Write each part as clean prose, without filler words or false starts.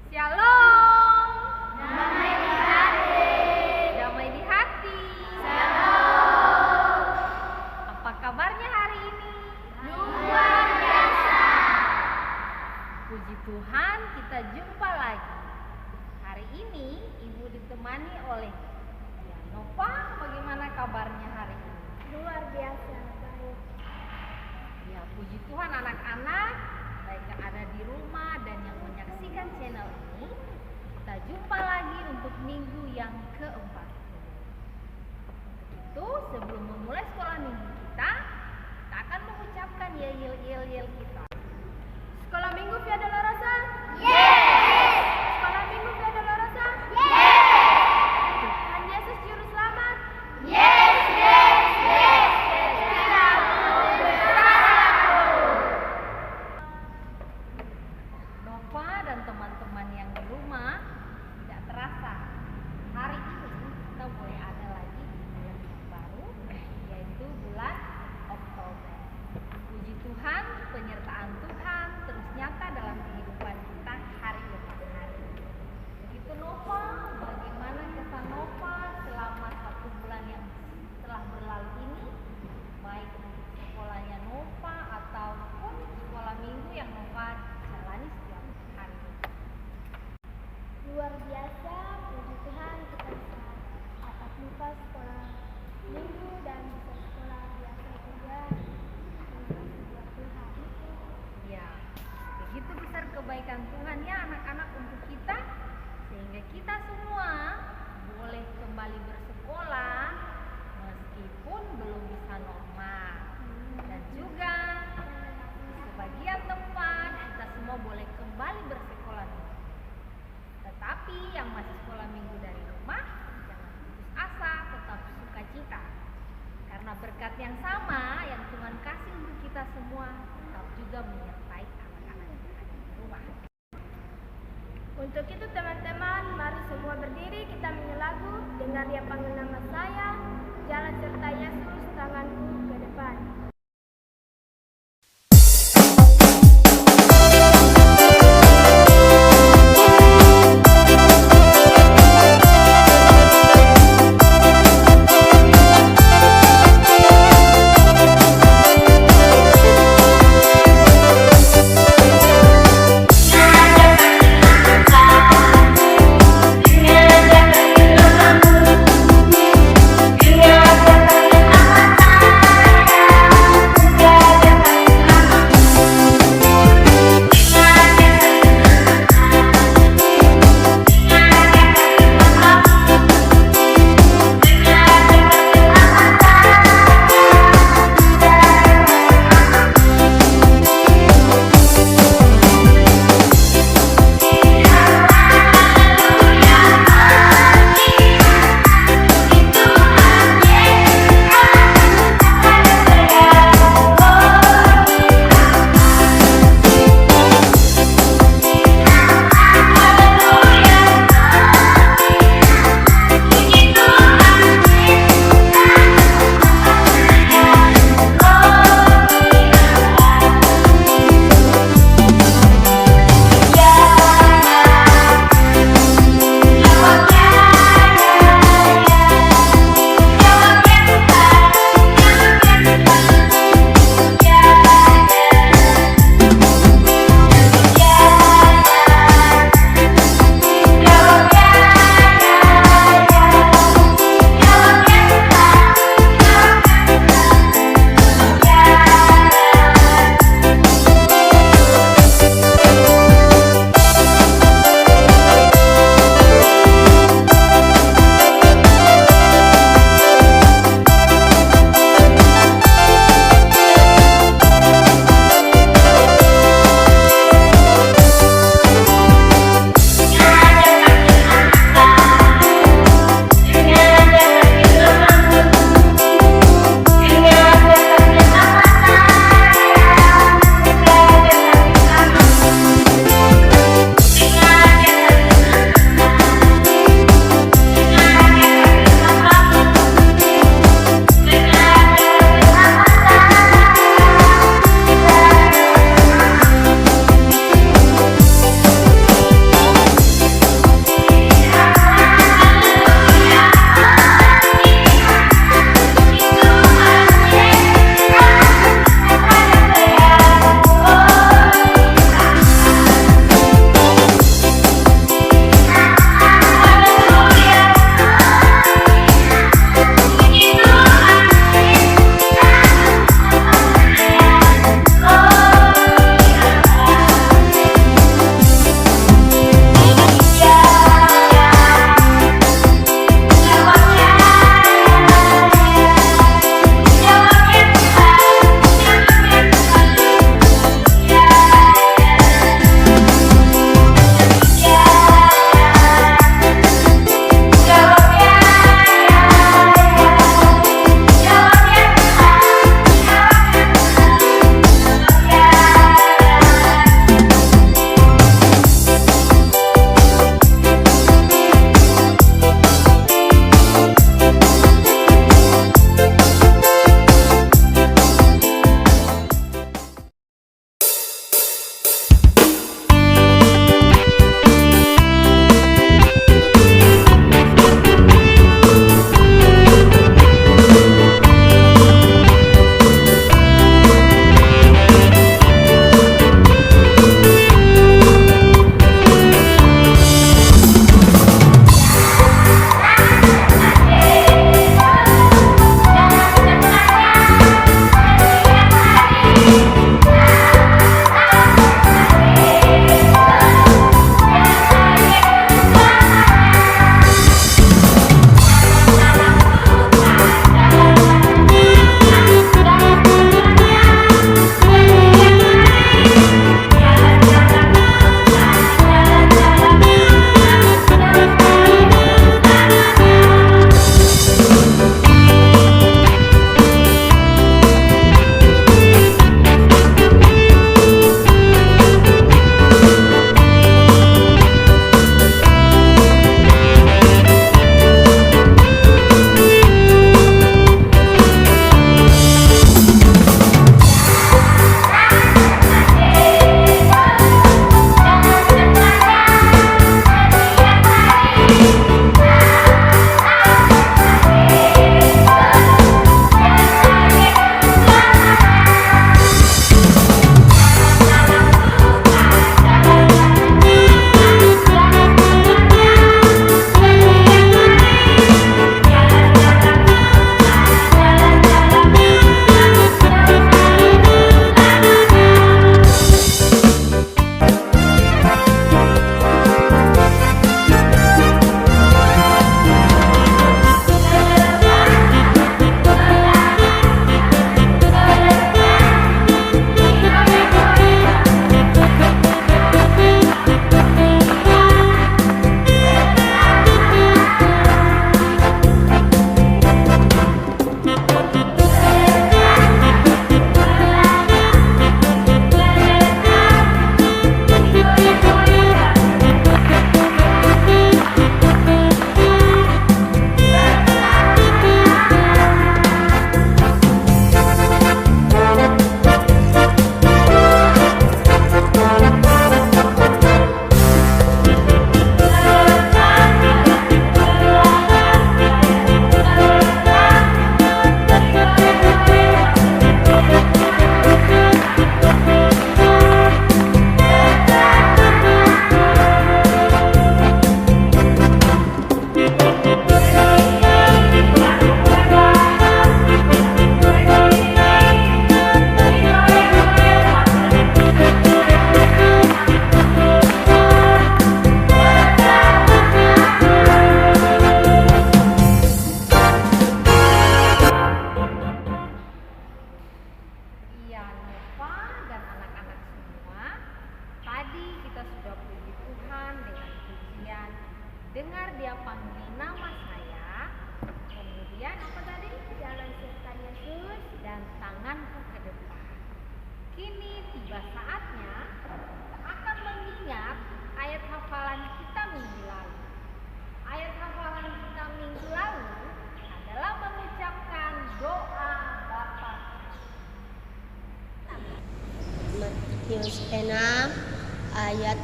Shalom. Damai di hati. Damai di hati. Shalom. Apa kabarnya hari ini? Luar biasa. Puji Tuhan, kita jumpa lagi. Hari ini Ibu ditemani oleh Nova. Bagaimana kabarnya hari ini? Luar biasa baik. Ya, puji Tuhan anak-anak, baik yang ada di rumah dan yang menyaksikan channel ini. Kita jumpa lagi untuk minggu yang keempat. Itu sebelum memulai sekolah minggu kita akan mengucapkan yel kita. Sekolah minggu Via Dolorosa? Yes! Sekolah minggu Via Dolorosa? Yes! Tuhan Yesus Juru Selamat? Yes! Nova dan teman-teman yang di rumah, tidak terasa hari ini kita boleh ada lagi di bulan yang baru, yaitu bulan Oktober. Puji Tuhan, penyertaan Tuhan terus nyata dalam kehidupan kita hari lepas hari. Begitu Nova, bagaimana kesan Nova selama 1 bulan yang telah berlalu ini, baik untuk sekolahnya Nova ataupun sekolah minggu yang Nova jalani setiap hari. Luar biasa, puji Tuhan kita bisa tatap muka sekolah minggu dan bisa sekolah biasa juga. Terima kasih buat Tuhan. Ya, begitu besar kebaikan Tuhan ya anak-anak untuk kita, sehingga kita semua boleh kembali bersekolah meskipun belum bisa normal. Dan juga di sebagian tempat kita semua boleh kembali bersekolah minggu. Tetapi yang masih sekolah minggu dari rumah, jangan putus asa, tetap sukacita. Karena berkat yang sama yang Tuhan kasih untuk kita semua tetap juga menyertai anak-anak yang ada di rumah. Untuk itu teman-teman, mari semua berdiri kita menyanyi lagu dengan Dia panggil nama saya, jalan serta Yesus, tanganku ke depan. Dia kita sudah puji Tuhan dengan pujian dengar Dia panggil nama saya, kemudian apa tadi? Jalan serta Yesus. Dan tanganku ke depan. Kini tiba saatnya kita akan mengingat ayat hafalan kita minggu lalu. Ayat hafalan kita minggu lalu adalah mengucapkan doa Bapa. Matius 6 ayat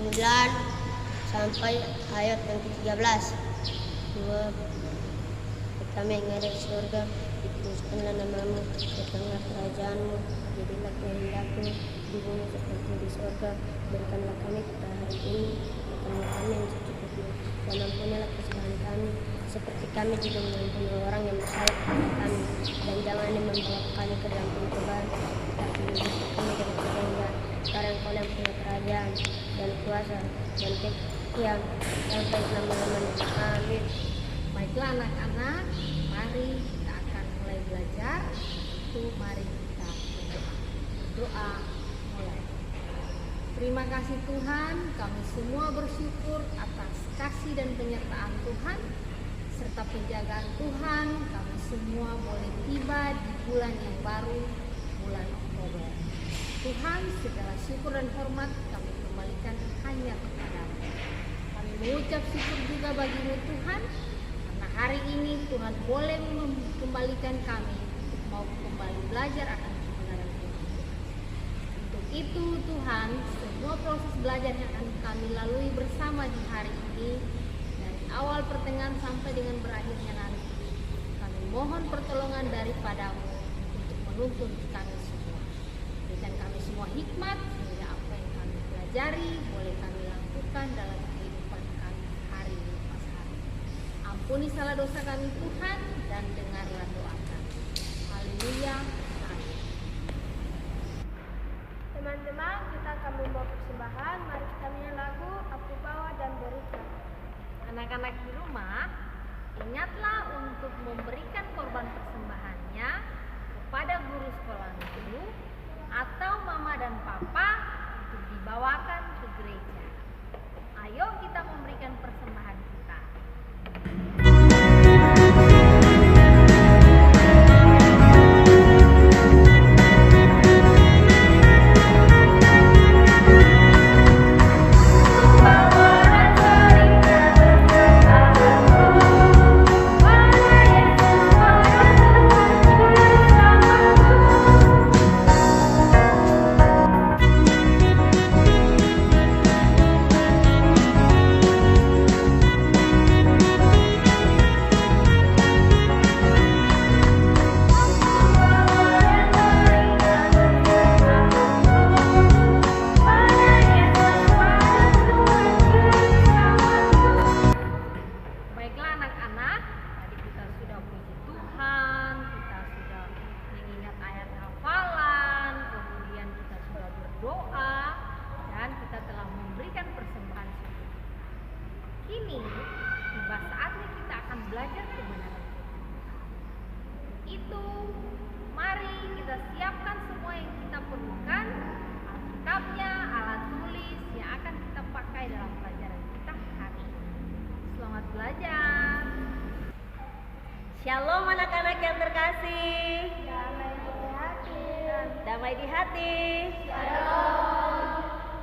9 sampai ayat yang ke-13. Kami yang ada di surga, dikuduskanlah namamu, datanglah kerajaanmu, jadilah kehendakmu di bumi seperti di surga. Berikanlah kami pada hari ini makan kami yang secukupnya, dan ampunilah kesalahan kami, seperti kami juga mengampuni orang yang bersalah kepada kami. Dan jangan membawa kami ke dalam pencobaan, tetapi bebaskan kami dari yang jahat. Karena Engkau yang punya kerajaan dan kuasa dan kemuliaan sampai selama-lamanya. Amin. Baiklah anak-anak, mari kita akan mulai belajar. Mari kita berdoa mulai. Terima kasih Tuhan, kami semua bersyukur atas kasih dan penyertaan Tuhan serta penjagaan Tuhan. Kami semua boleh tiba di bulan yang baru, bulan Oktober. Tuhan, segala syukur dan hormat kami kembalikan hanya kepada-Mu. Kami mengucap syukur juga bagi-Mu Tuhan, karena hari ini Tuhan boleh mengembalikan kami untuk mau kembali belajar akan kebenaran Tuhan. Untuk itu Tuhan, semua proses belajar yang akan kami lalui bersama di hari ini, dari awal pertengahan sampai dengan berakhirnya nanti, kami mohon pertolongan daripada-Mu untuk menuntun kami semua. Berikan kami semua hikmat sehingga apa yang kami pelajari boleh kami lakukan dalam kehidupan kami hari lepas hari. Ampuni salah dosa kami Tuhan, dan dengarlah doa kami. Haleluya. Amin. Teman-teman, kita akan membawa persembahan. Mari kita nyanyi lagu Aku Bawa dan Berikan. Anak-anak di rumah, ingatlah untuk memberikan korban persembahannya kepada guru sekolah minggu atau mama dan papa untuk dibawakan ke gereja. Ayo kita memberikan persembahan kita. Baiklah anak-anak, tadi kita sudah puji Tuhan, kita sudah mengingat ayat hafalan, kemudian kita sudah berdoa, dan kita telah memberikan persembahan syukur. Kini tiba saatnya kita akan belajar kebenaran Tuhan. Itu, mari kita siapkan semua yang kita perlukan, Alkitabnya, alat tulis yang akan kita pakai dalam pelajaran kita hari ini. Selamat belajar. Shalom anak-anak yang terkasih. Damai di hati. Damai di hati.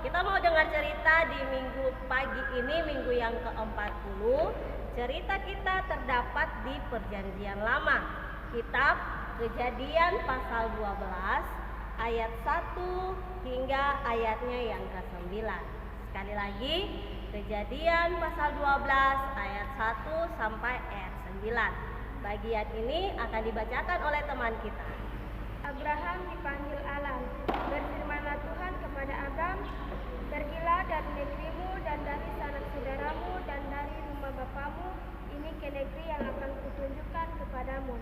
Kita mau dengar cerita di minggu pagi ini, minggu yang ke-40. Cerita kita terdapat di Perjanjian Lama, kitab Kejadian pasal 12 ayat 1 hingga ayatnya yang ke-9. Sekali lagi, Kejadian pasal 12 ayat 1 sampai ayat 9. Bagian ini akan dibacakan oleh teman kita. Abraham dipanggil Allah. Berfirmanlah Tuhan kepada Abram, pergilah dari negerimu dan dari sanak saudaramu dan dari rumah bapamu ini ke negeri yang akan kutunjukkan kepadamu.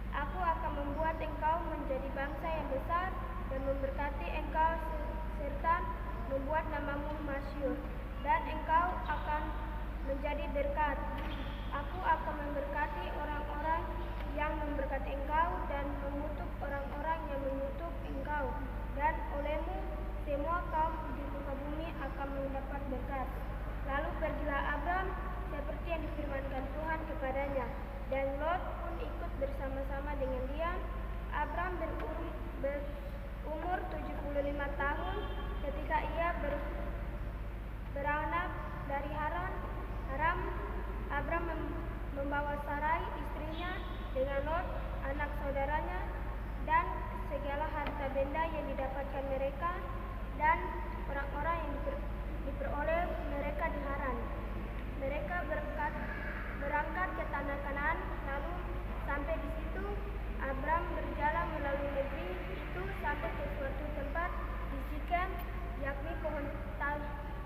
Aku akan membuat engkau menjadi bangsa yang besar dan memberkati engkau serta membuat namamu masyhur, dan engkau akan menjadi berkat. Aku akan memberkati orang-orang yang memberkati engkau dan mengutuk orang-orang yang mengutuk engkau, dan olehmu semua kaum di muka bumi akan mendapat berkat. Lalu pergilah Abram seperti yang difirmankan Tuhan kepadanya, dan Lot pun ikut bersama-sama dengan dia. Abram berumur 75 tahun ketika ia beranak dari Haran. Abram membawa Sarai istrinya dengan Lot anak saudaranya dan segala harta benda yang didapatkan mereka dan orang-orang yang diperoleh mereka di Haran. Mereka berangkat ke tanah Kanaan, lalu sampai di situ Abram berjalan melalui negeri itu sampai ke suatu tempat di Sikem, yakni pohon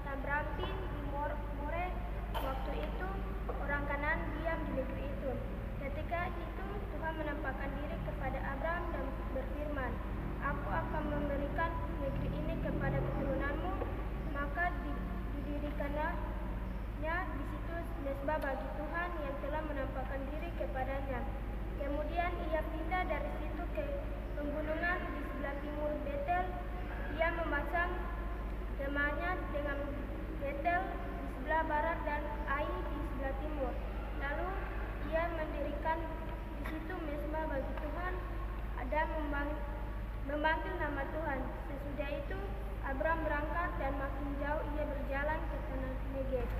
tabranting di More. Waktu itu orang Kanaan diam di negeri itu. Ketika itu Tuhan menampakkan diri kepada Abram dan berfirman, "Aku akan memberikan negeri ini kepada keturunanmu." Maka didirikannya di situ mezbah bagi Tuhan yang telah menampakkan diri kepadanya. Kemudian ia pindah dari situ ke pegunungan di sebelah timur Betel. Ia memasang kemahnya dengan Betel di sebelah barat dan Ai di sebelah timur. Lalu ia mendirikan di situ mezbah bagi Tuhan dan memanggil nama Tuhan. Sesudah itu Abram berangkat dan makin jauh ia berjalan ke tanah Negev.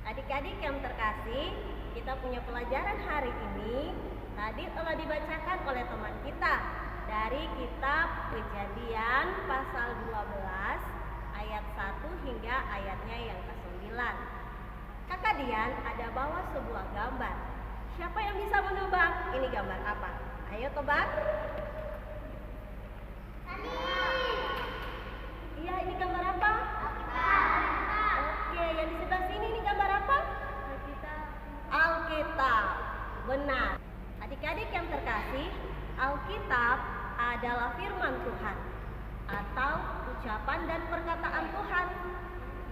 Adik-adik yang terkasih, kita punya pelajaran hari ini tadi telah dibacakan oleh teman kita dari kitab Kejadian pasal 12 ayat 1 hingga ayatnya yang ke-9. Kakak Dian ada bawa sebuah gambar. Siapa yang bisa menebak ini gambar apa? Ayo tebak. Iya, ini gambar apa? Oke, yang di sebelah sini ini gambar apa? Alkitab. Benar. Adik-adik yang terkasih, Alkitab adalah firman Tuhan atau ucapan dan perkataan Tuhan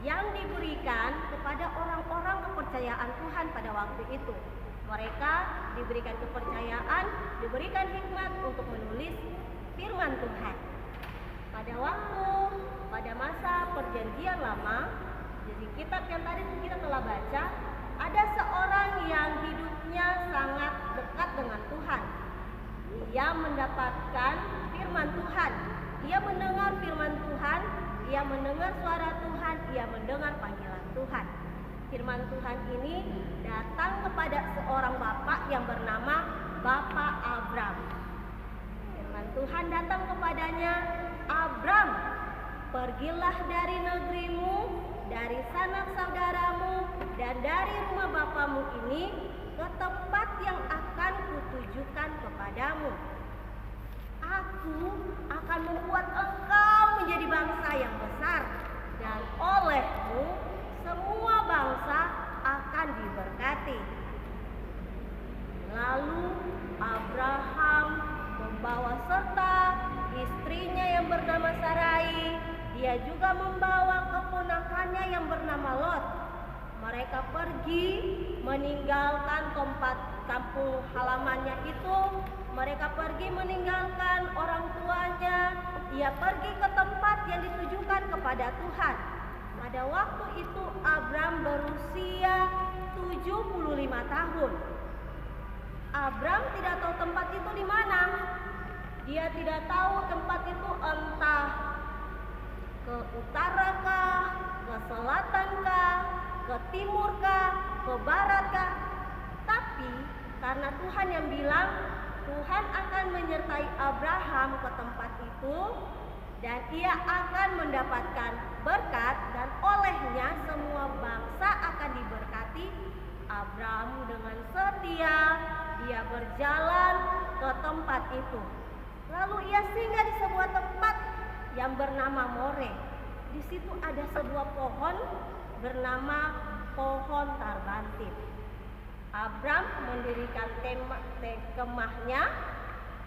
yang diberikan kepada orang-orang kepercayaan Tuhan pada waktu itu. Mereka diberikan kepercayaan, diberikan hikmat untuk menulis firman Tuhan. Pada masa perjanjian lama, jadi kitab yang tadi kita telah baca, ada seorang yang hidupnya sangat dekat dengan Tuhan. Ia mendapatkan firman Tuhan, ia mendengar firman Tuhan, ia mendengar suara Tuhan, ia mendengar panggilan Tuhan. Firman Tuhan ini datang kepada seorang bapak yang bernama Bapak Abram. Firman Tuhan datang kepadanya, "Abram, pergilah dari negerimu, dari sanak saudaramu, dan dari rumah bapamu ini ke tempat yang akan kutujukan kepadamu. Aku akan membuat engkau menjadi bangsa yang besar, dan olehmu semua bangsa akan diberkati." Lalu Abraham membawa serta istrinya yang bernama Sarai. Dia juga membawa keponakannya yang bernama Lot. Mereka pergi meninggalkan tempat kampung halamannya itu. Mereka pergi meninggalkan orang tuanya. Dia pergi ke tempat yang ditujukan kepada Tuhan. Pada waktu itu Abram berusia 75 tahun. Abram tidak tahu tempat itu di mana. Dia tidak tahu tempat itu entah ke utara kah, ke selatan kah, ke timur kah, ke barat kah. Tapi karena Tuhan yang bilang Tuhan akan menyertai Abraham ke tempat itu dan ia akan mendapatkan berkat dan olehnya semua bangsa akan diberkati. Abraham dengan setia dia berjalan ke tempat itu. Lalu ia singgah di sebuah tempat yang bernama More. Di situ ada sebuah pohon bernama pohon tarbantin. Abram mendirikan kemahnya.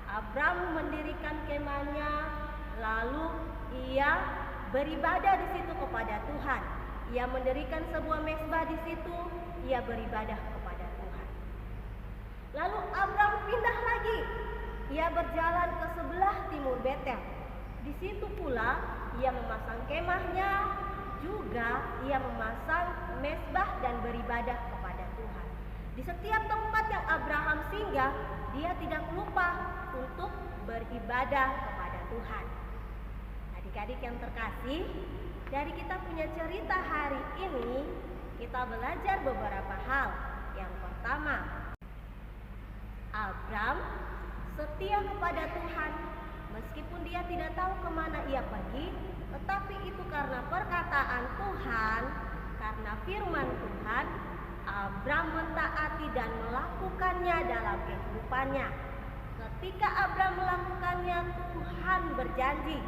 Abram mendirikan kemahnya. Lalu ia beribadah di situ kepada Tuhan. Ia mendirikan sebuah mezbah di situ. Ia beribadah kepada Tuhan. Lalu Abram pindah lagi. Ia berjalan ke sebelah timur Betel. Di situ pula ia memasang kemahnya, juga ia memasang mezbah dan beribadah kepada Tuhan. Di setiap tempat yang Abraham singgah, dia tidak lupa untuk beribadah kepada Tuhan. Adik-adik yang terkasih, dari kita punya cerita hari ini, kita belajar beberapa hal. Yang pertama, Abram setia kepada Tuhan. Meskipun dia tidak tahu kemana ia pergi, tetapi itu karena perkataan Tuhan, karena firman Tuhan, Abram mentaati dan melakukannya dalam kehidupannya. Ketika Abram melakukannya, Tuhan berjanji,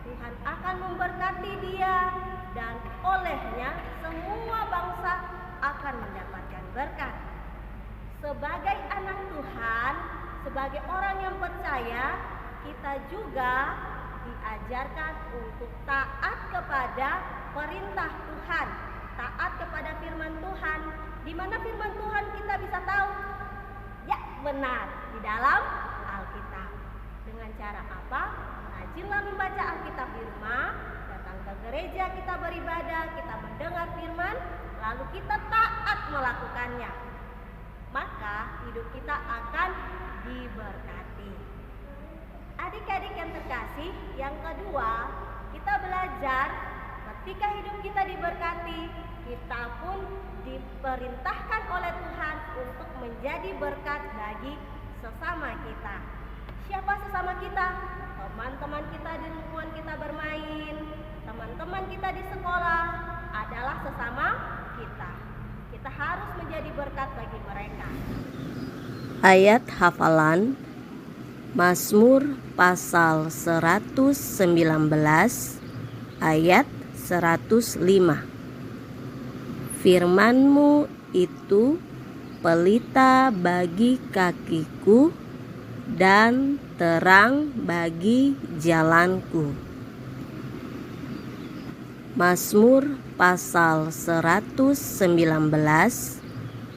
Tuhan akan memberkati dia dan olehnya semua bangsa akan mendapatkan berkat. Sebagai anak Tuhan, sebagai orang yang percaya, kita juga diajarkan untuk taat kepada perintah Tuhan, taat kepada firman Tuhan. Di mana firman Tuhan kita bisa tahu? Ya, benar, di dalam Alkitab. Dengan cara apa? Rajinlah membaca Alkitab di rumah, datang ke gereja, kita beribadah, kita mendengar firman, lalu kita taat melakukannya. Maka hidup kita akan diberkati. Adik-adik yang terkasih, yang kedua, kita belajar ketika hidup kita diberkati, kita pun diperintahkan oleh Tuhan untuk menjadi berkat bagi sesama kita. Siapa sesama kita? Teman-teman kita di lingkungan kita bermain, teman-teman kita di sekolah adalah sesama kita. Kita harus menjadi berkat bagi mereka. Ayat hafalan Mazmur pasal 119 ayat 105. Firman-Mu itu pelita bagi kakiku dan terang bagi jalanku. Mazmur pasal 119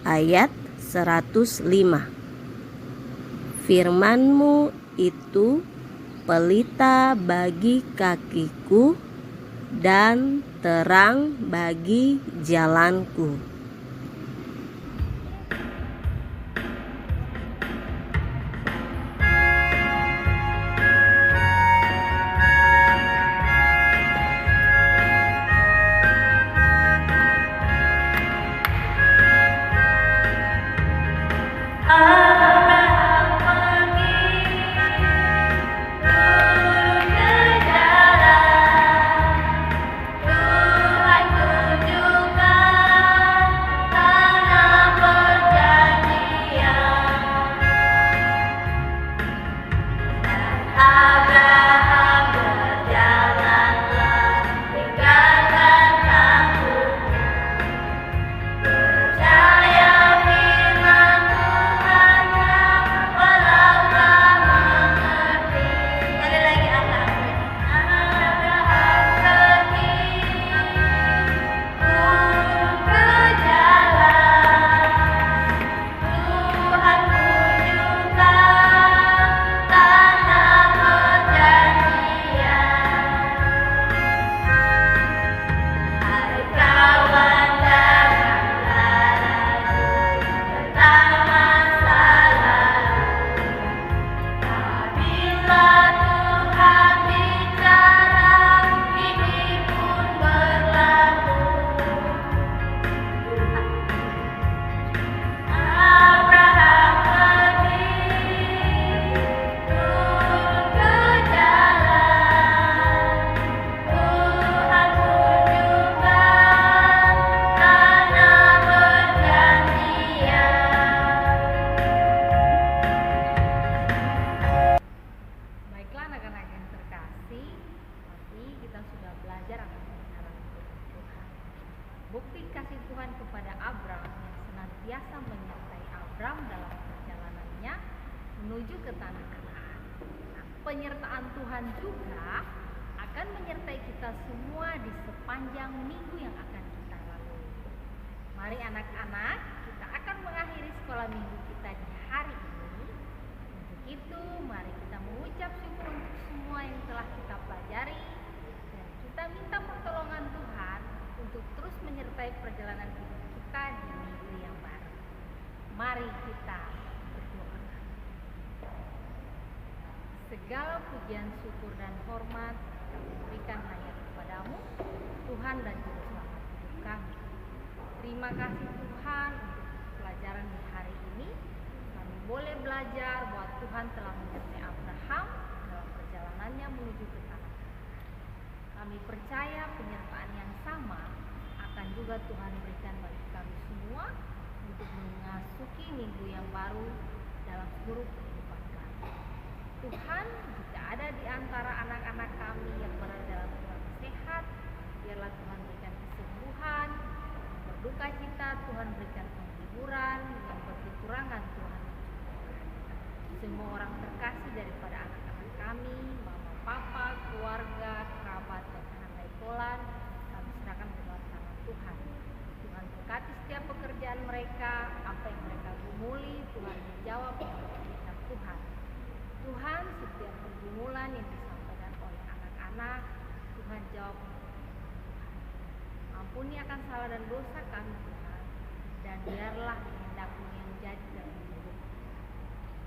ayat 105. Firman-Mu itu pelita bagi kakiku dan terang bagi jalanku. Bukti kasih Tuhan kepada Abram yang senantiasa menyertai Abram dalam perjalanannya menuju ke tanah Kanaan. Nah, penyertaan Tuhan juga akan menyertai kita semua di sepanjang minggu yang akan kita lalui. Mari anak-anak, kita akan mengakhiri sekolah minggu kita di hari ini. Untuk itu, mari kita mengucap syukur untuk semua yang telah kita pelajari dan kita minta pertolongan Tuhan untuk terus menyertai perjalanan hidup kita di minggu yang baru. Mari kita berdoa. Segala pujian, syukur, dan hormat kami berikan hanya kepadamu, Tuhan dan Juru Selamat hidup kami. Terima kasih Tuhan untuk pelajaran di hari ini. Kami boleh belajar bahwa Tuhan telah menyertai Abraham dalam perjalanannya menuju ke tanah. Kami percaya penyertaan yang sama akan juga Tuhan berikan bagi kami semua untuk memasuki minggu yang baru dalam seluruh kehidupan kami. Tuhan, jika ada di antara anak-anak kami yang berada dalam kurang sehat, biarlah Tuhan berikan kesembuhan. Yang berduka cita, Tuhan berikan penghiburan. Yang berkekurangan, Tuhan mencukupkan. Semua orang terkasih daripada anak-anak kami, mama, papa, keluarga, kerabat, dan handai tolan, kami serahkan ke dalam tangan Tuhan. Tuhan berkati setiap pekerjaan mereka, apa yang mereka gumuli, Tuhan menjawab permintaan Tuhan. Tuhan, setiap pergumulan yang disampaikan oleh anak-anak, Tuhan jawab permintaan Tuhan. Ampuni akan salah dan dosa kami Tuhan, dan biarlah kehendak-Mu yang jadi dalam hidup.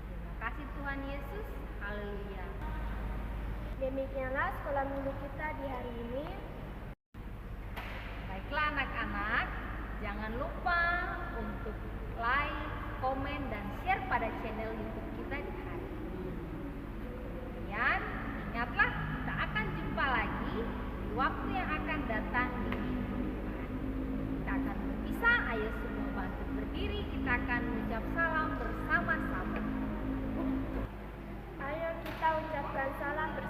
Terima kasih Tuhan Yesus, haleluya. Demikianlah sekolah minggu kita di hari ini. Baiklah anak-anak, jangan lupa untuk like, komen, dan share pada channel YouTube kita di hari ini. Kemudian ingatlah, kita akan jumpa lagi di waktu yang akan datang di minggu depan. Kita akan berpisah, ayo semua bantu berdiri, kita akan mengucap salam bersama-sama. Ayo kita ucapkan salam bersama.